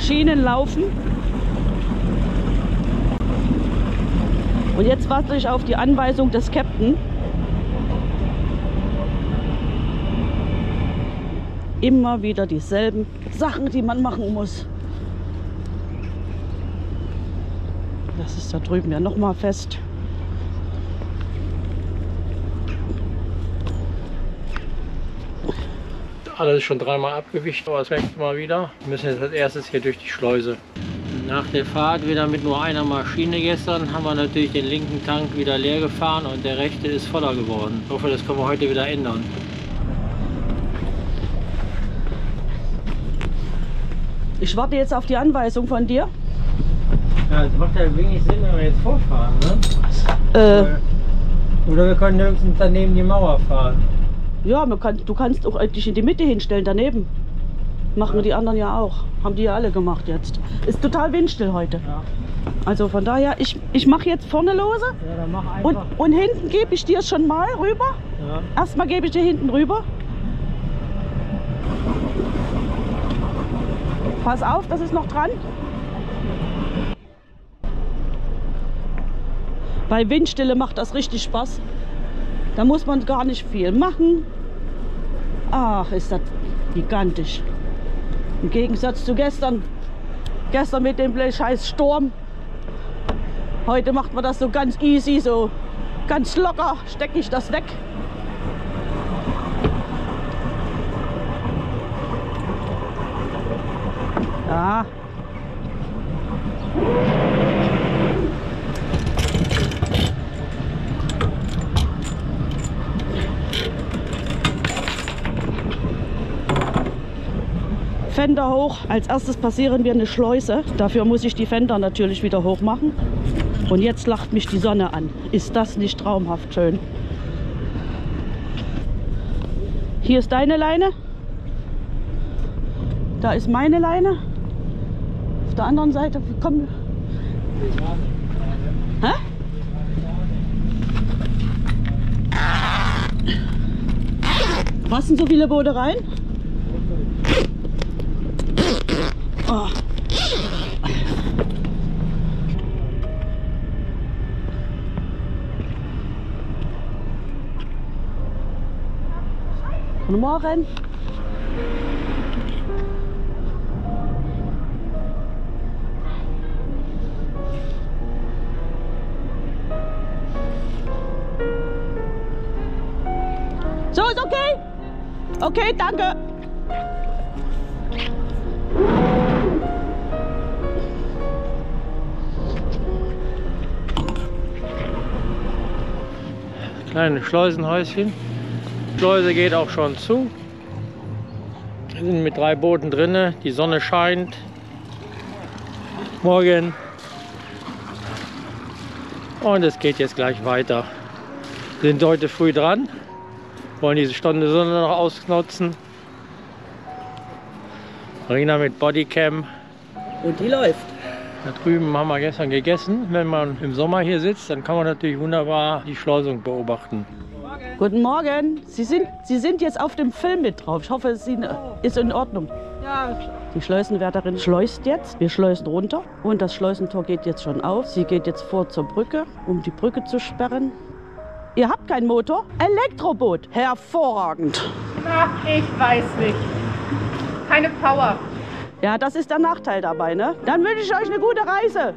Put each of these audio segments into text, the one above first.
Maschinen laufen. Und jetzt warte ich auf die Anweisung des Captain. Immer wieder dieselben Sachen, die man machen muss. Das ist da drüben ja noch mal fest. Alles ist schon dreimal abgewischt, aber das nächste Mal wieder. Wir müssen jetzt als erstes hier durch die Schleuse. Nach der Fahrt wieder mit nur einer Maschine gestern haben wir natürlich den linken Tank wieder leer gefahren und der rechte ist voller geworden. Ich hoffe, das können wir heute wieder ändern. Ich warte jetzt auf die Anweisung von dir. Ja, es macht ja wenig Sinn, wenn wir jetzt vorfahren, ne? Oder wir können höchstens daneben die Mauer fahren. Ja, du kannst auch dich in die Mitte hinstellen, daneben. Machen die anderen ja auch. Haben die ja alle gemacht jetzt. Ist total windstill heute. Ja. Also von daher, ich mache jetzt vorne lose. Ja, dann mach einfach. Und hinten gebe ich dir schon mal rüber. Ja. Erstmal gebe ich dir hinten rüber. Pass auf, das ist noch dran. Bei Windstille macht das richtig Spaß. Da muss man gar nicht viel machen. Ach, ist das gigantisch. Im Gegensatz zu gestern. Gestern mit dem scheiß Sturm. Heute macht man das so ganz easy, so ganz locker stecke ich das weg. Ja. Fender hoch. Als erstes passieren wir eine Schleuse. Dafür muss ich die Fender natürlich wieder hoch machen. Und jetzt lacht mich die Sonne an. Ist das nicht traumhaft schön? Hier ist deine Leine. Da ist meine Leine. Auf der anderen Seite, komm. Hä? Passen so viele Boote rein? Oh. Guten Morgen. So, ist okay? Okay, danke. Kleines Schleusenhäuschen. Die Schleuse geht auch schon zu. Wir sind mit 3 Booten drin. Die Sonne scheint. Morgen. Und es geht jetzt gleich weiter. Wir sind heute früh dran. Wollen diese Stunde Sonne noch ausnutzen. Marina mit Bodycam. Und die läuft. Da drüben haben wir gestern gegessen. Wenn man im Sommer hier sitzt, dann kann man natürlich wunderbar die Schleusung beobachten. Guten Morgen. Sie sind jetzt auf dem Film mit drauf. Ich hoffe, es ist in Ordnung. Ja. Die Schleusenwärterin schleust jetzt. Wir schleusen runter. Und das Schleusentor geht jetzt schon auf. Sie geht jetzt vor zur Brücke, um die Brücke zu sperren. Ihr habt keinen Motor? Elektroboot. Hervorragend. Na, ich weiß nicht. Keine Power. Ja, das ist der Nachteil dabei, ne? Dann wünsche ich euch eine gute Reise.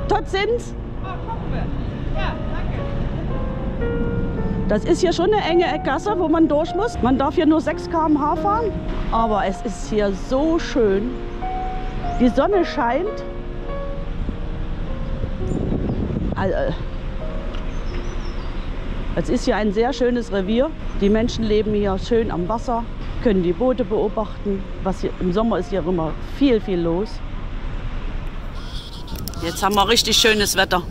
Tot sind's. Oh, gucken wir. Ja, danke. Das ist hier schon eine enge Gasse, wo man durch muss. Man darf hier nur 6 km/h fahren. Aber es ist hier so schön. Die Sonne scheint. Es ist hier ein sehr schönes Revier. Die Menschen leben hier schön am Wasser, können die Boote beobachten. Im Sommer ist hier immer viel, viel los. Jetzt haben wir richtig schönes Wetter.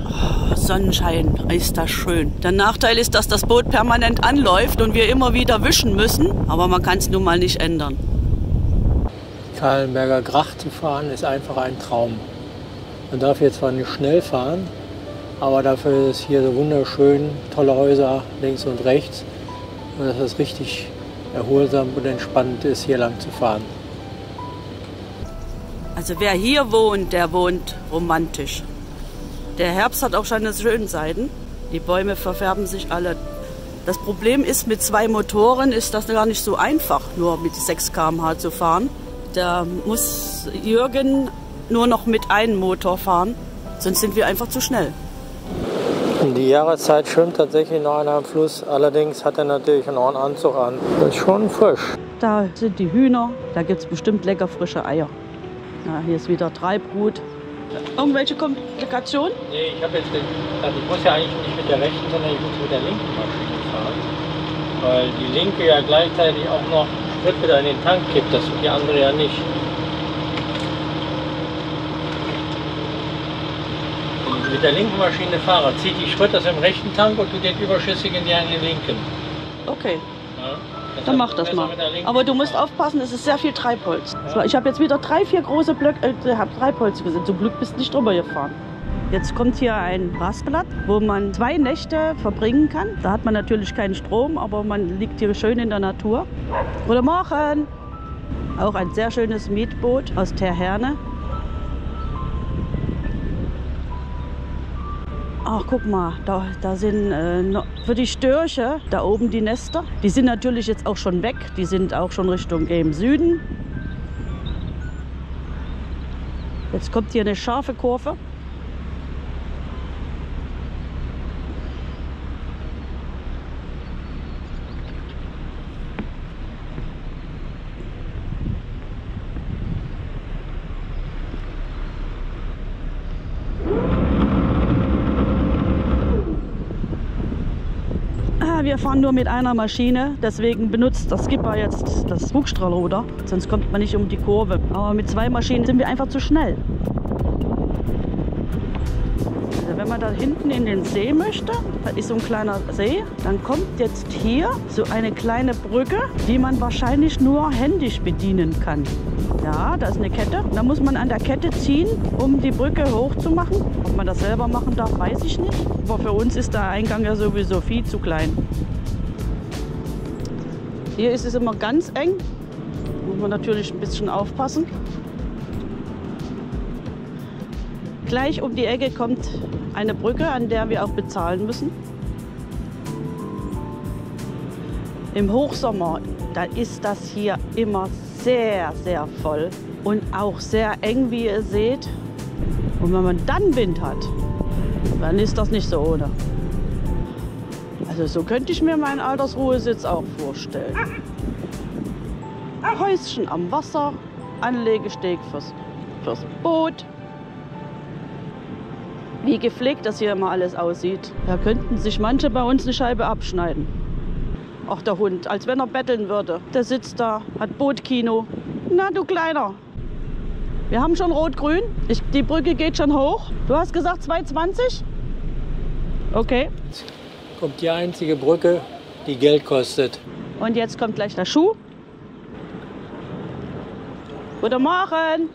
Oh, Sonnenschein, ist das schön. Der Nachteil ist, dass das Boot permanent anläuft und wir immer wieder wischen müssen. Aber man kann es nun mal nicht ändern. Kahlenberger Gracht zu fahren ist einfach ein Traum. Man darf jetzt zwar nicht schnell fahren, aber dafür ist hier so wunderschön, tolle Häuser links und rechts. Und dass es richtig erholsam und entspannt ist, hier lang zu fahren. Also wer hier wohnt, der wohnt romantisch. Der Herbst hat auch seine schönen Seiten. Die Bäume verfärben sich alle. Das Problem ist, mit 2 Motoren ist das gar nicht so einfach, nur mit 6 km/h zu fahren. Da muss Jürgen nur noch mit einem Motor fahren, sonst sind wir einfach zu schnell. Die Jahreszeit schwimmt tatsächlich noch einer am Fluss, allerdings hat er natürlich einen Anzug an. Das ist schon frisch. Da sind die Hühner, da gibt es bestimmt lecker frische Eier. Ja, hier ist wieder Treibgut. Irgendwelche Komplikationen? Nee, ich habe jetzt gedacht, ich muss ja eigentlich nicht mit der rechten, sondern ich muss mit der linken Maschine fahren. Weil die linke ja gleichzeitig auch noch Sprit wieder in den Tank kippt, das tut die andere ja nicht. Wenn ich mit der linken Maschine fahre, zieht die Sprit aus dem rechten Tank und tut den überschüssigen in den linken. Okay. Ja, Dann mach das mal. Aber du musst aufpassen, es ist sehr viel Treibholz. Ja. Ich habe jetzt wieder 3, 4 große Blöcke Treibholz gesehen. Zum Glück bist du nicht drüber gefahren. Jetzt kommt hier ein Rastplatz, wo man 2 Nächte verbringen kann. Da hat man natürlich keinen Strom, aber man liegt hier schön in der Natur. Guten Morgen! Auch ein sehr schönes Mietboot aus Terherne. Ach, guck mal, da sind für die Störche da oben die Nester. Die sind natürlich jetzt auch schon weg. Die sind auch schon Richtung im Süden. Jetzt kommt hier eine scharfe Kurve. Wir fahren nur mit einer Maschine, deswegen benutzt der Skipper jetzt das Bugstrahlruder, sonst kommt man nicht um die Kurve. Aber mit 2 Maschinen sind wir einfach zu schnell. Also wenn man da hinten in den See möchte, da ist so ein kleiner See, dann kommt jetzt hier so eine kleine Brücke, die man wahrscheinlich nur händisch bedienen kann. Ja, da ist eine Kette. Da muss man an der Kette ziehen, um die Brücke hoch zu machen. Ob man das selber machen darf, weiß ich nicht. Aber für uns ist der Eingang ja sowieso viel zu klein. Hier ist es immer ganz eng. Muss man natürlich ein bisschen aufpassen. Gleich um die Ecke kommt eine Brücke, an der wir auch bezahlen müssen. Im Hochsommer, da ist das hier immer sehr, sehr voll und auch sehr eng, wie ihr seht. Und wenn man dann Wind hat, dann ist das nicht so ohne. Also so könnte ich mir meinen Altersruhesitz auch vorstellen. Häuschen am Wasser, Anlegesteg fürs Boot. Wie gepflegt das hier immer alles aussieht. Da könnten sich manche bei uns eine Scheibe abschneiden. Ach, der Hund, als wenn er betteln würde. Der sitzt da, hat Bootkino. Na, du Kleiner. Wir haben schon Rot-Grün. Die Brücke geht schon hoch. Du hast gesagt 2,20? Okay. Jetzt kommt die einzige Brücke, die Geld kostet. Und jetzt kommt gleich der Schuh. Guten Morgen.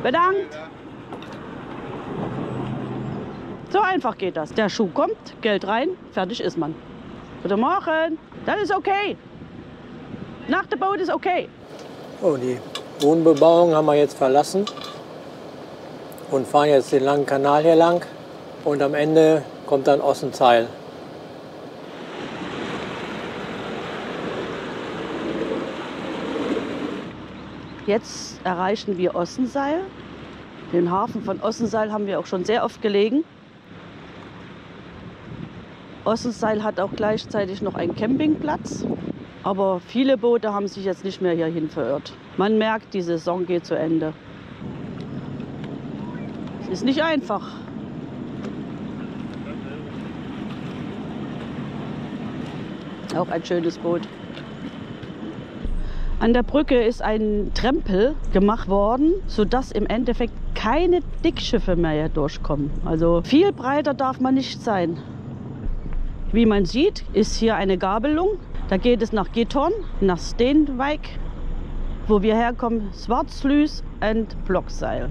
Bedankt. So einfach geht das. Der Schuh kommt, Geld rein, fertig ist man. Guten Morgen. Das ist okay. Nach dem Boot ist okay. Oh, die Wohnbebauung haben wir jetzt verlassen und fahren jetzt den langen Kanal hier lang. Und am Ende kommt dann Ossenzeil. Jetzt erreichen wir Ossenseil. Den Hafen von Ossenseil haben wir auch schon sehr oft gelegen. Ossenseil hat auch gleichzeitig noch einen Campingplatz. Aber viele Boote haben sich jetzt nicht mehr hierhin verirrt. Man merkt, die Saison geht zu Ende. Es ist nicht einfach. Auch ein schönes Boot. An der Brücke ist ein Trempel gemacht worden, sodass im Endeffekt keine Dickschiffe mehr hier durchkommen. Also viel breiter darf man nicht sein. Wie man sieht, ist hier eine Gabelung. Da geht es nach Gittorn, nach Steenwijk, wo wir herkommen, Zwartslüs und Blockseil.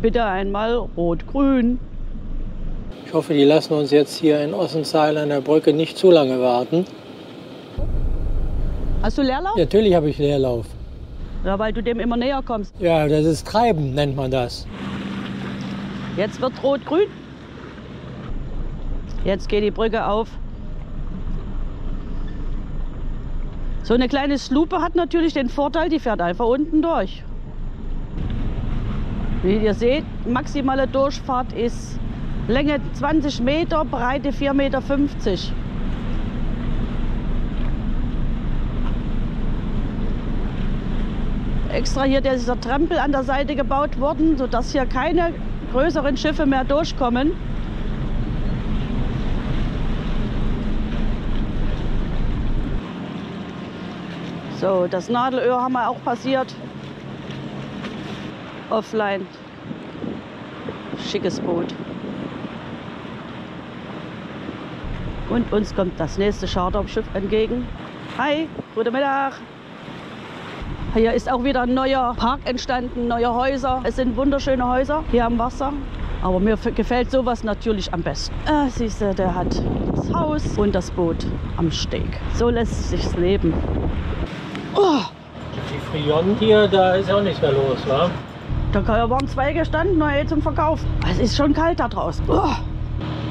Bitte einmal Rot-Grün. Ich hoffe, die lassen uns jetzt hier in Ossenseil an der Brücke nicht zu lange warten. Hast du Leerlauf? Natürlich habe ich Leerlauf. Ja, weil du dem immer näher kommst. Ja, das ist Treiben, nennt man das. Jetzt wird rot-grün. Jetzt geht die Brücke auf. So eine kleine Schlupe hat natürlich den Vorteil, die fährt einfach unten durch. Wie ihr seht, maximale Durchfahrt ist Länge 20 Meter, Breite 4,50 Meter. Extra hier dieser Trampel an der Seite gebaut worden, sodass hier keine größeren Schiffe mehr durchkommen. So, das Nadelöhr haben wir auch passiert. Offline. Schickes Boot. Und uns kommt das nächste Charterschiff entgegen. Hi, guten Mittag. Hier ist auch wieder ein neuer Park entstanden, neue Häuser. Es sind wunderschöne Häuser hier am Wasser. Aber mir gefällt sowas natürlich am besten. Siehst du, der hat das Haus und das Boot am Steg. So lässt sich's leben. Oh. Die Frion hier, da ist auch nichts mehr los, wa? Da waren zwei gestanden, neue zum Verkauf. Es ist schon kalt da draußen. Oh.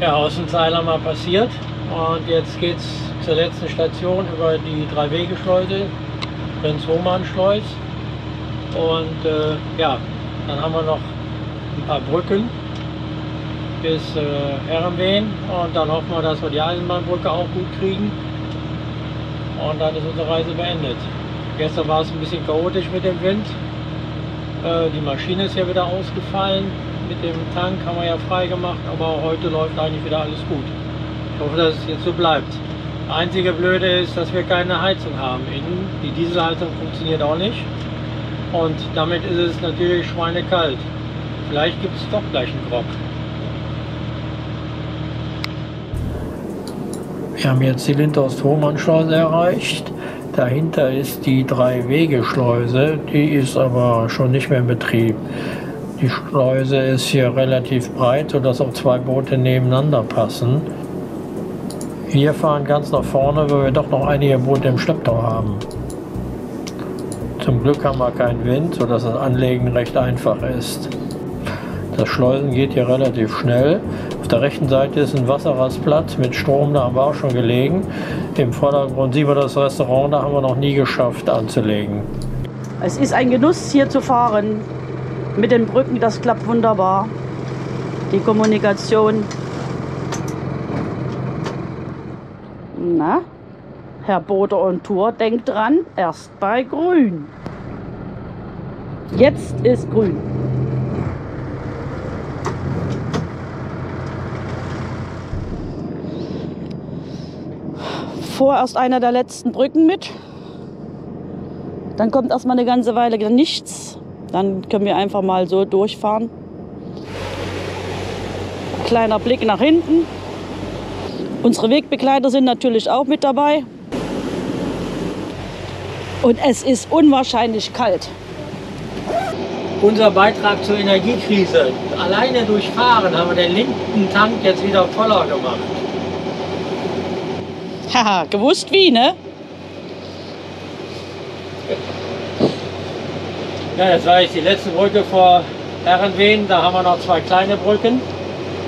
Ja, Ossenseil haben wir passiert. Und jetzt geht's zur letzten Station über die Drei-Wege-Schleuse, Prinz-Hohmann-Schleus. Und ja, dann haben wir noch ein paar Brücken bis Herrenwehen. Und dann hoffen wir, dass wir die Eisenbahnbrücke auch gut kriegen. Und dann ist unsere Reise beendet. Gestern war es ein bisschen chaotisch mit dem Wind. Die Maschine ist ja wieder ausgefallen. Mit dem Tank haben wir ja frei gemacht, aber heute läuft eigentlich wieder alles gut. Ich hoffe, dass es jetzt so bleibt. Das einzige Blöde ist, dass wir keine Heizung haben. Innen. Die Dieselheizung funktioniert auch nicht. Und damit ist es natürlich schweinekalt. Vielleicht gibt es doch gleich einen Grog. Wir haben jetzt die Lindhorst-Hohmann-Schleuse erreicht. Dahinter ist die Drei-Wege-Schleuse, die ist aber schon nicht mehr in Betrieb. Die Schleuse ist hier relativ breit, sodass auch zwei Boote nebeneinander passen. Wir fahren ganz nach vorne, weil wir doch noch einige Boote im Schlepptau haben. Zum Glück haben wir keinen Wind, sodass das Anlegen recht einfach ist. Das Schleusen geht hier relativ schnell. Auf der rechten Seite ist ein Wasserrastplatz mit Strom, da haben wir auch schon gelegen. Im Vordergrund sehen wir das Restaurant, da haben wir noch nie geschafft anzulegen. Es ist ein Genuss, hier zu fahren. Mit den Brücken, das klappt wunderbar. Die Kommunikation. Na, Herr Bode und Tour, denkt dran, erst bei grün. Jetzt ist grün. Vorerst einer der letzten Brücken mit. Dann kommt erstmal eine ganze Weile nichts. Dann können wir einfach mal so durchfahren. Kleiner Blick nach hinten. Unsere Wegbegleiter sind natürlich auch mit dabei. Und es ist unwahrscheinlich kalt. Unser Beitrag zur Energiekrise. Alleine durch Fahren haben wir den linken Tank jetzt wieder voller gemacht. Haha, gewusst wie, ne? Ja, das war jetzt die letzte Brücke vor Herrenwehen. Da haben wir noch zwei kleine Brücken.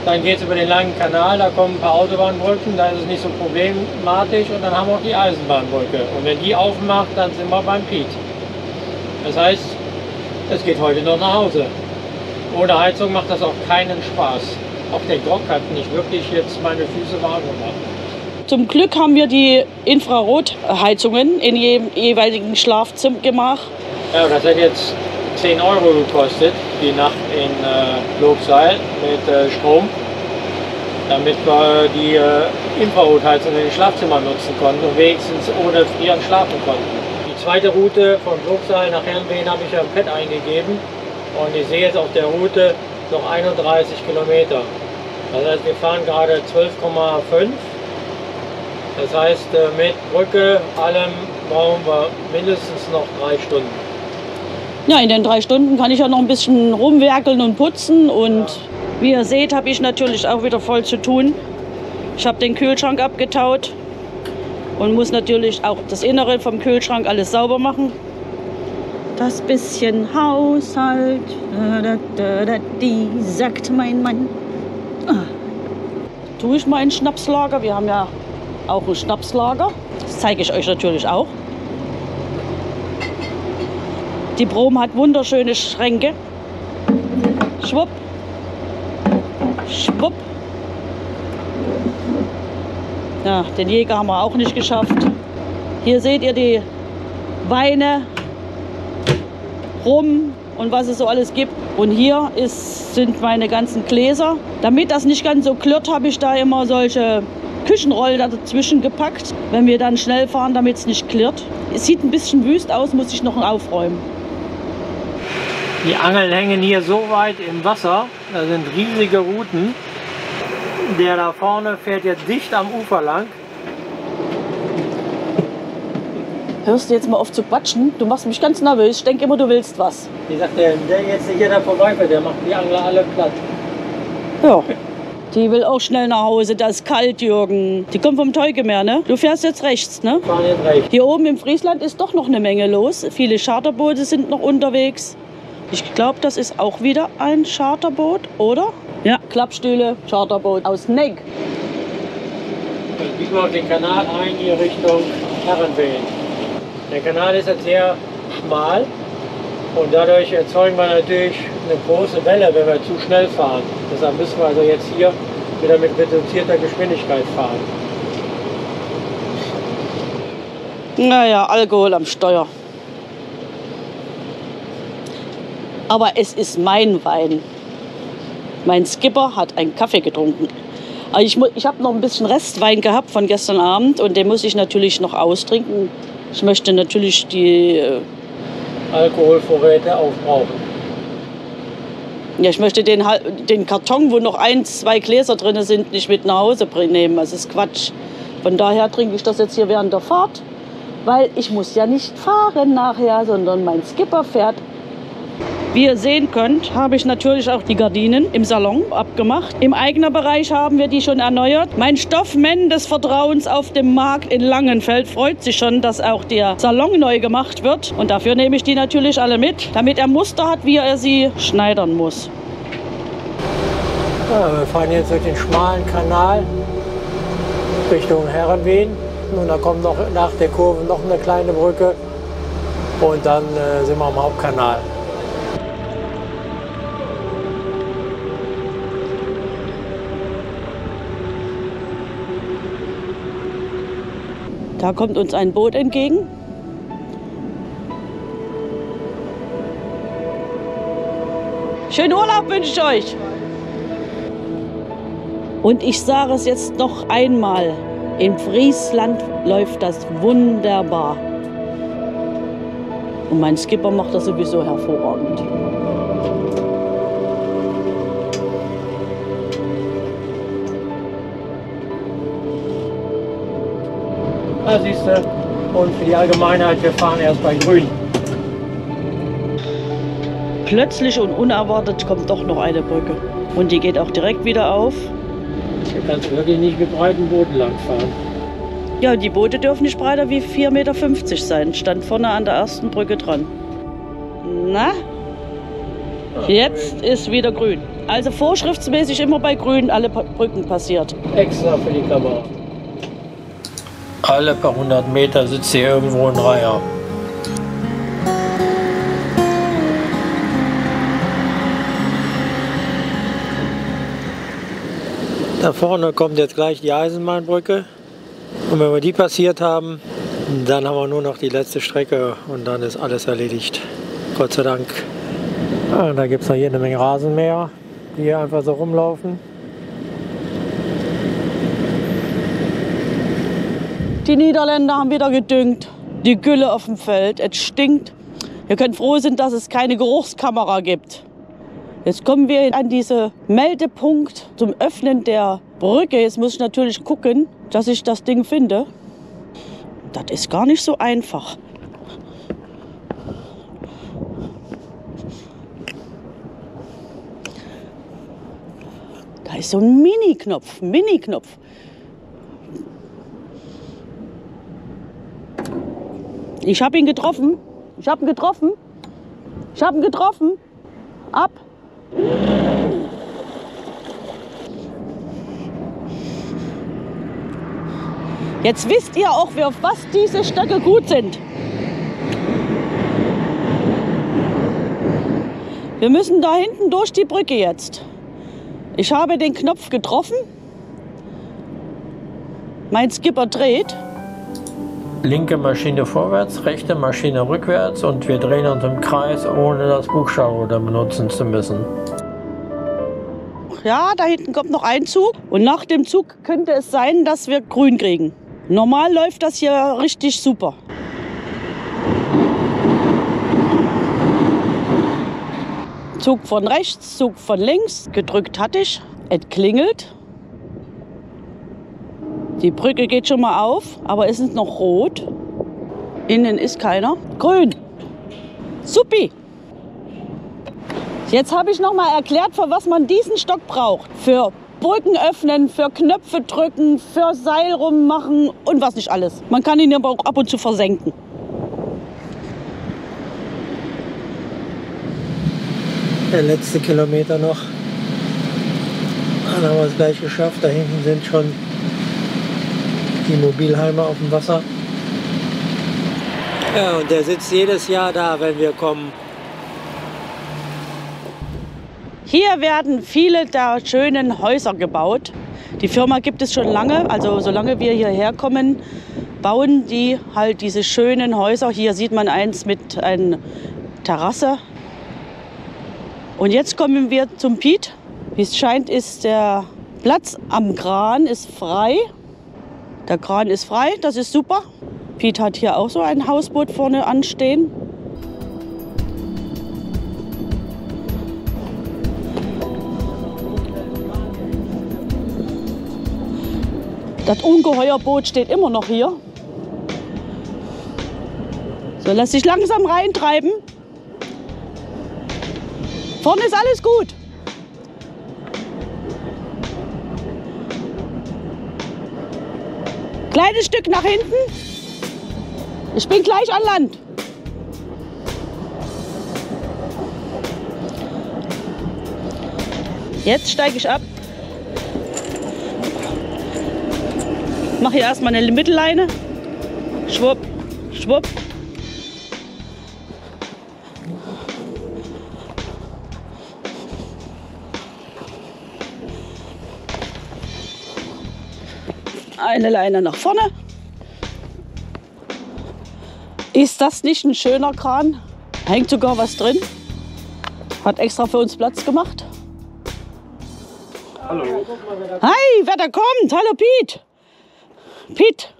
Dann geht es über den langen Kanal, da kommen ein paar Autobahnbrücken, da ist es nicht so problematisch. Und dann haben wir auch die Eisenbahnbrücke. Und wenn die aufmacht, dann sind wir beim Piet. Das heißt, es geht heute noch nach Hause. Ohne Heizung macht das auch keinen Spaß. Auch der Grog hat nicht wirklich jetzt meine Füße warm gemacht. Zum Glück haben wir die Infrarotheizungen in jedem jeweiligen Schlafzimmergemach. Ja, das hat jetzt 10 Euro gekostet, die Nacht in Lobseil mit Strom, damit wir die Infrarotheizung in den Schlafzimmern nutzen konnten und wenigstens ohne Frieren schlafen konnten. Die zweite Route von Lobseil nach Herrenwehen habe ich ja im Pad eingegeben und ich sehe jetzt auf der Route noch 31 Kilometer. Das heißt, wir fahren gerade 12,5. Das heißt, mit Brücke, allem brauchen wir mindestens noch 3 Stunden. Ja, in den 3 Stunden kann ich ja noch ein bisschen rumwerkeln und putzen und Wie ihr seht, habe ich natürlich auch wieder voll zu tun. Ich habe den Kühlschrank abgetaut und muss natürlich auch das Innere vom Kühlschrank alles sauber machen. Das bisschen Haushalt, die sagt mein Mann. Tue ich mal ein Schnapslager. Wir haben ja auch ein Schnapslager. Das zeige ich euch natürlich auch. Die Brom hat wunderschöne Schränke. Schwupp. Schwupp. Ja, den Jäger haben wir auch nicht geschafft. Hier seht ihr die Weine, Rum und was es so alles gibt. Und hier sind meine ganzen Gläser. Damit das nicht ganz so klirrt, habe ich da immer solche Küchenrollen dazwischen gepackt, wenn wir dann schnell fahren, damit es nicht klirrt. Es sieht ein bisschen wüst aus, muss ich noch aufräumen. Die Angeln hängen hier so weit im Wasser, da sind riesige Ruten. Der da vorne fährt jetzt dicht am Ufer lang. Hörst du jetzt mal auf zu quatschen? Du machst mich ganz nervös. Ich denke immer, du willst was. Wie sagt der jetzt hier da vorbeifährt, der macht die Angler alle platt. Ja. Die will auch schnell nach Hause. Da ist kalt, Jürgen. Die kommt vom Teugemeer, ne? Du fährst jetzt rechts, ne? Wir fahren jetzt rechts. Hier oben im Friesland ist doch noch eine Menge los. Viele Charterboote sind noch unterwegs. Ich glaube, das ist auch wieder ein Charterboot, oder? Ja, Klappstühle, Charterboot aus Negg. Dann biegen wir auf den Kanal ein, hier Richtung Herrenwehen. Der Kanal ist jetzt sehr schmal und dadurch erzeugen wir natürlich eine große Welle, wenn wir zu schnell fahren. Deshalb müssen wir also jetzt hier wieder mit reduzierter Geschwindigkeit fahren. Naja, Alkohol am Steuer. Aber es ist mein Wein. Mein Skipper hat einen Kaffee getrunken. Aber ich habe noch ein bisschen Restwein gehabt von gestern Abend und den muss ich natürlich noch austrinken. Ich möchte natürlich die Alkoholvorräte aufbrauchen. Ja, ich möchte den Karton, wo noch 1, 2 Gläser drin sind, nicht mit nach Hause nehmen. Das ist Quatsch. Von daher trinke ich das jetzt hier während der Fahrt, weil ich muss ja nicht fahren nachher, sondern mein Skipper fährt. Wie ihr sehen könnt, habe ich natürlich auch die Gardinen im Salon abgemacht. Im eigenen Bereich haben wir die schon erneuert. Mein Stoffmann des Vertrauens auf dem Markt in Langenfeld freut sich schon, dass auch der Salon neu gemacht wird. Und dafür nehme ich die natürlich alle mit, damit er Muster hat, wie er sie schneidern muss. Ja, wir fahren jetzt durch den schmalen Kanal Richtung Herrenwehen. Und da kommt noch nach der Kurve noch eine kleine Brücke. Und dann sind wir am Hauptkanal. Da kommt uns ein Boot entgegen. Schönen Urlaub wünsche ich euch. Und ich sage es jetzt noch einmal. In Friesland läuft das wunderbar. Und mein Skipper macht das sowieso hervorragend. Da siehst du, und für die Allgemeinheit, wir fahren erst bei Grün. Plötzlich und unerwartet kommt doch noch eine Brücke. Und die geht auch direkt wieder auf. Du kannst wirklich nicht mit breiten Booten langfahren. Ja, die Boote dürfen nicht breiter wie 4,50 Meter sein. Stand vorne an der ersten Brücke dran. Na? Jetzt ist wieder grün. Also vorschriftsmäßig immer bei grün alle Brücken passiert. Extra für die Kamera. Alle paar 100 Meter sitzt hier irgendwo ein Reiher. Da vorne kommt jetzt gleich die Eisenbahnbrücke. Und wenn wir die passiert haben, dann haben wir nur noch die letzte Strecke und dann ist alles erledigt. Gott sei Dank. Ja, da gibt es noch hier eine Menge Rasenmäher, die hier einfach so rumlaufen. Die Niederländer haben wieder gedüngt. Die Gülle auf dem Feld. Es stinkt. Wir können froh sein, dass es keine Geruchskamera gibt. Jetzt kommen wir an diesen Meldepunkt zum Öffnen der Brücke. Jetzt muss ich natürlich gucken, dass ich das Ding finde. Das ist gar nicht so einfach. Da ist so ein Mini-Knopf, Mini-Knopf. Ich habe ihn getroffen. Ich habe ihn getroffen. Ich habe ihn getroffen. Ab. Jetzt wisst ihr auch, auf was diese Stöcke gut sind. Wir müssen da hinten durch die Brücke jetzt. Ich habe den Knopf getroffen. Mein Skipper dreht. Linke Maschine vorwärts, rechte Maschine rückwärts und wir drehen uns im Kreis, ohne das Buchstabenruder benutzen zu müssen. Ja, da hinten kommt noch ein Zug und nach dem Zug könnte es sein, dass wir grün kriegen. Normal läuft das hier richtig super. Zug von rechts, Zug von links, gedrückt hatte ich, es klingelt. Die Brücke geht schon mal auf, aber es ist noch rot. Innen ist keiner. Grün. Supi. Jetzt habe ich noch mal erklärt, für was man diesen Stock braucht. Für Brücken öffnen, für Knöpfe drücken, für Seil rummachen und was nicht alles. Man kann ihn aber auch ab und zu versenken. Der letzte Kilometer noch. Dann haben wir es gleich geschafft. Da hinten sind schon die Mobilheime auf dem Wasser. Ja, und der sitzt jedes Jahr da, wenn wir kommen. Hier werden viele der schönen Häuser gebaut. Die Firma gibt es schon lange, also solange wir hierher kommen, bauen die halt diese schönen Häuser. Hier sieht man eins mit einer Terrasse. Und jetzt kommen wir zum Piet. Wie es scheint, ist der Platz am Kran ist frei. Der Kran ist frei, das ist super. Piet hat hier auch so ein Hausboot vorne anstehen. Das Ungeheuerboot steht immer noch hier. So, lass dich langsam reintreiben. Vorne ist alles gut. Kleines Stück nach hinten. Ich bin gleich an Land. Jetzt steige ich ab. Mache hier erstmal eine Mittelleine. Schwupp, schwupp. Eine Leine nach vorne. Ist das nicht ein schöner Kran? Hängt sogar was drin. Hat extra für uns Platz gemacht. Hallo. Hi, wer da kommt? Hallo Piet. Piet.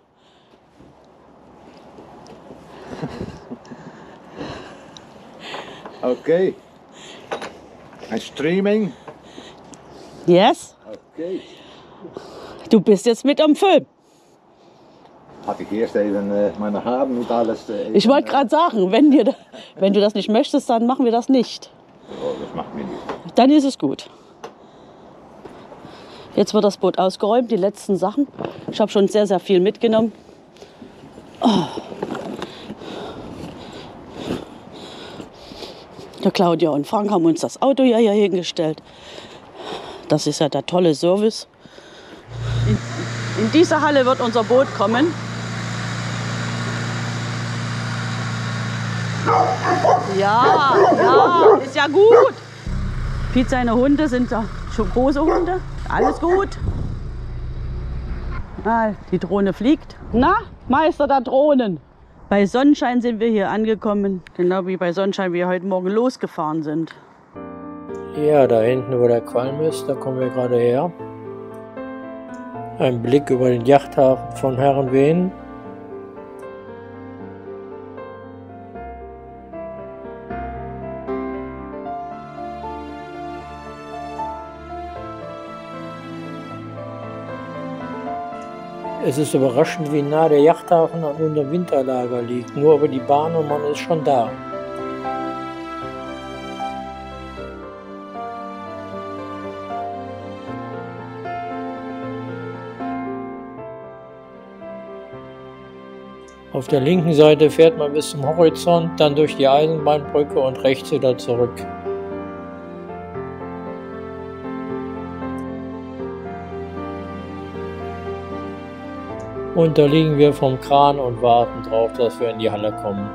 Okay. Ein Streaming. Yes. Okay. Du bist jetzt mit am Film. Hatte ich erst even meine Haare und alles. Ich wollte gerade sagen, wenn du das nicht möchtest, dann machen wir das nicht. Oh, das macht mir nichts. Dann ist es gut. Jetzt wird das Boot ausgeräumt, die letzten Sachen. Ich habe schon sehr, sehr viel mitgenommen. Oh. Der Claudia und Frank haben uns das Auto ja hier hingestellt. Das ist ja der tolle Service. In diese Halle wird unser Boot kommen. Ja, ist ja gut. Piet, seine Hunde sind ja schon große Hunde. Alles gut. Ah, die Drohne fliegt. Na, Meister der Drohnen. Bei Sonnenschein sind wir hier angekommen. Genau wie bei Sonnenschein wir heute Morgen losgefahren sind. Ja, da hinten, wo der Qualm ist, da kommen wir gerade her. Ein Blick über den Yachthafen von Herrenwehen. Es ist überraschend, wie nah der Yachthafen an unserem Winterlager liegt. Nur über die Bahn und man ist schon da. Auf der linken Seite fährt man bis zum Horizont, dann durch die Eisenbahnbrücke und rechts wieder zurück. Und da liegen wir vom Kran und warten drauf, dass wir in die Halle kommen.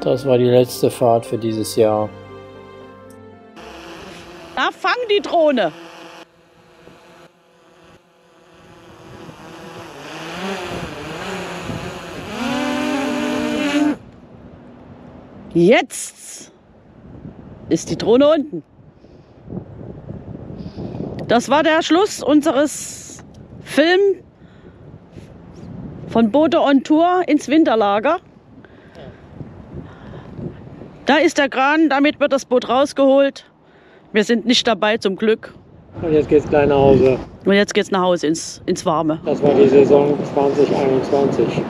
Das war die letzte Fahrt für dieses Jahr. Na, fang die Drohne! Jetzt ist die Drohne unten. Das war der Schluss unseres Films von Boote on Tour ins Winterlager. Da ist der Kran, damit wird das Boot rausgeholt. Wir sind nicht dabei, zum Glück. Und jetzt geht's gleich nach Hause. Und jetzt geht's nach Hause ins Warme. Das war die Saison 2021.